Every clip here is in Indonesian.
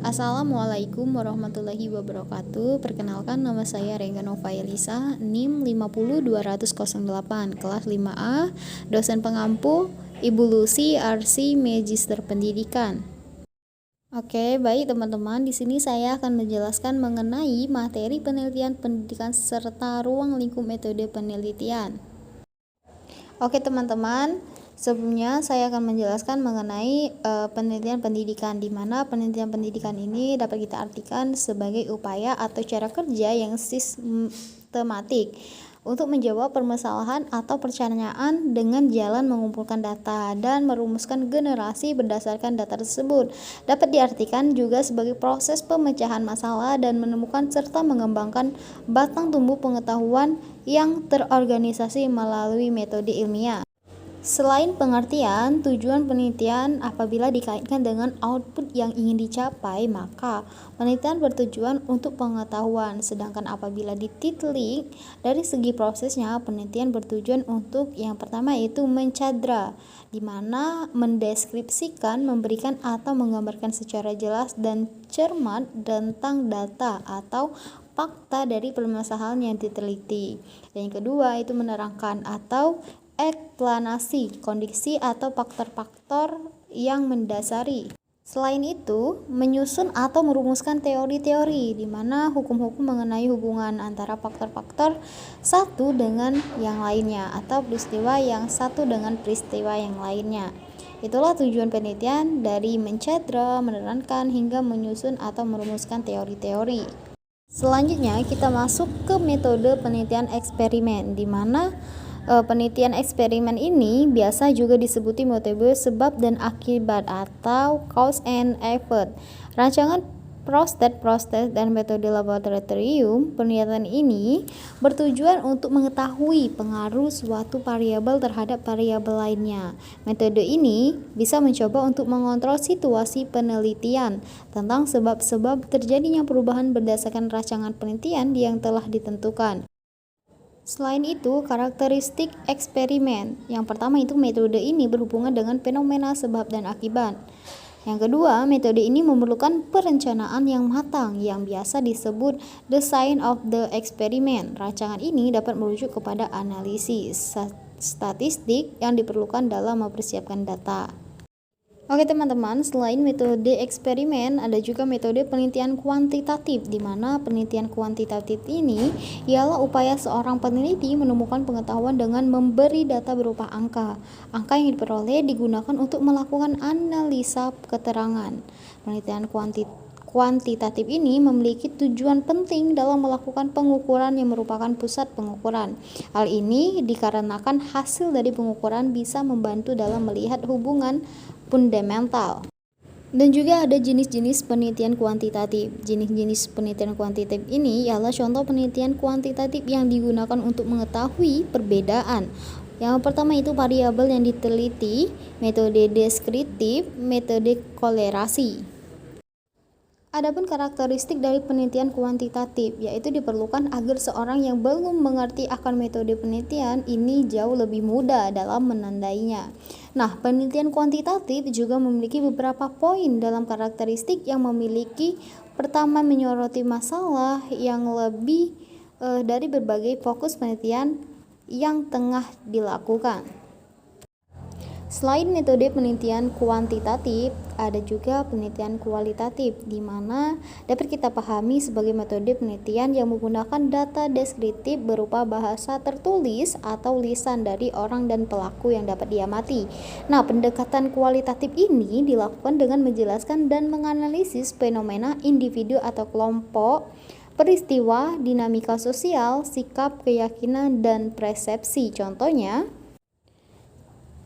Assalamualaikum warahmatullahi wabarakatuh. Perkenalkan, nama saya Rengga Nova Elisa, NIM 50208, kelas 5A, dosen pengampu Ibu Lucy RC Magister Pendidikan. Oke, baik teman-teman, di sini saya akan menjelaskan mengenai materi penelitian pendidikan serta ruang lingkup metode penelitian. Oke teman-teman, sebelumnya saya akan menjelaskan mengenai penelitian pendidikan, di mana penelitian pendidikan ini dapat kita artikan sebagai upaya atau cara kerja yang sistematik untuk menjawab permasalahan atau pertanyaan dengan jalan mengumpulkan data dan merumuskan generasi berdasarkan data tersebut. Dapat diartikan juga sebagai proses pemecahan masalah dan menemukan serta mengembangkan batang tumbuh pengetahuan yang terorganisasi melalui metode ilmiah. Selain pengertian, tujuan penelitian apabila dikaitkan dengan output yang ingin dicapai, maka penelitian bertujuan untuk pengetahuan. Sedangkan apabila ditilik dari segi prosesnya, penelitian bertujuan untuk yang pertama yaitu mencadra, di mana mendeskripsikan, memberikan atau menggambarkan secara jelas dan cermat tentang data atau fakta dari permasalahan yang diteliti. Dan yang kedua itu menerangkan atau eksplanasi kondisi atau faktor-faktor yang mendasari. Selain itu, menyusun atau merumuskan teori-teori di mana hukum-hukum mengenai hubungan antara faktor-faktor satu dengan yang lainnya atau peristiwa yang satu dengan peristiwa yang lainnya. Itulah tujuan penelitian dari mencadra, menerangkan hingga menyusun atau merumuskan teori-teori. Selanjutnya kita masuk ke metode penelitian eksperimen, di mana penelitian eksperimen ini biasa juga disebut metode sebab dan akibat atau cause and effect. Rancangan proses dan metode laboratorium penelitian ini bertujuan untuk mengetahui pengaruh suatu variabel terhadap variabel lainnya. Metode ini bisa mencoba untuk mengontrol situasi penelitian tentang sebab-sebab terjadinya perubahan berdasarkan rancangan penelitian yang telah ditentukan. Selain itu, karakteristik eksperimen. Yang pertama itu metode ini berhubungan dengan fenomena sebab dan akibat. Yang kedua, metode ini memerlukan perencanaan yang matang yang biasa disebut design of the experiment. Rancangan ini dapat merujuk kepada analisis statistik yang diperlukan dalam mempersiapkan data. Oke teman-teman, selain metode eksperimen, ada juga metode penelitian kuantitatif, di mana penelitian kuantitatif ini ialah upaya seorang peneliti menemukan pengetahuan dengan memberi data berupa angka. Angka yang diperoleh digunakan untuk melakukan analisa keterangan. Penelitian kuantitatif ini memiliki tujuan penting dalam melakukan pengukuran yang merupakan pusat pengukuran. Hal ini dikarenakan hasil dari pengukuran bisa membantu dalam melihat hubungan fundamental. Dan juga ada jenis-jenis penelitian kuantitatif. Jenis-jenis penelitian kuantitatif ini ialah contoh penelitian kuantitatif yang digunakan untuk mengetahui perbedaan. Yang pertama itu variabel yang diteliti, metode deskriptif, metode kolerasi. Adapun karakteristik dari penelitian kuantitatif, yaitu diperlukan agar seorang yang belum mengerti akan metode penelitian ini jauh lebih mudah dalam menandainya. Nah, penelitian kuantitatif juga memiliki beberapa poin dalam karakteristik yang memiliki pertama menyoroti masalah yang lebih dari berbagai fokus penelitian yang tengah dilakukan. Selain metode penelitian kuantitatif, ada juga penelitian kualitatif, di mana dapat kita pahami sebagai metode penelitian yang menggunakan data deskriptif berupa bahasa tertulis atau lisan dari orang dan pelaku yang dapat diamati. Nah, pendekatan kualitatif ini dilakukan dengan menjelaskan dan menganalisis fenomena individu atau kelompok, peristiwa, dinamika sosial, sikap, keyakinan, dan persepsi. Contohnya,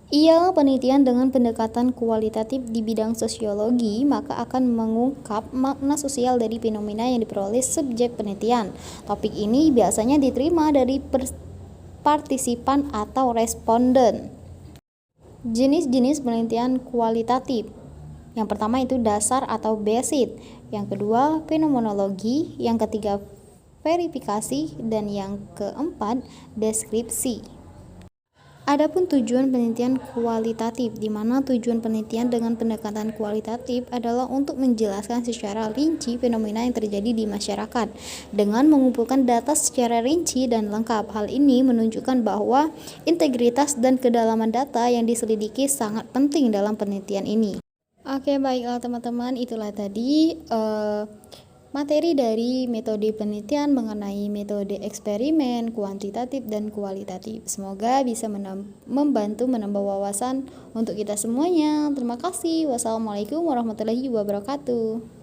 ialah penelitian dengan pendekatan kualitatif di bidang sosiologi, maka akan mengungkap makna sosial dari fenomena yang diperoleh subjek penelitian. Topik ini biasanya diterima dari partisipan atau responden. Jenis-jenis penelitian kualitatif. Yang pertama itu dasar atau basic, yang kedua fenomenologi, yang ketiga verifikasi, dan yang keempat deskripsi. Adapun tujuan penelitian kualitatif, di mana tujuan penelitian dengan pendekatan kualitatif adalah untuk menjelaskan secara rinci fenomena yang terjadi di masyarakat dengan mengumpulkan data secara rinci dan lengkap. Hal ini menunjukkan bahwa integritas dan kedalaman data yang diselidiki sangat penting dalam penelitian ini. Oke, baiklah teman-teman, itulah tadi materi dari metode penelitian mengenai metode eksperimen, kuantitatif, dan kualitatif. Semoga bisa membantu menambah wawasan untuk kita semuanya. Terima kasih. Wassalamualaikum warahmatullahi wabarakatuh.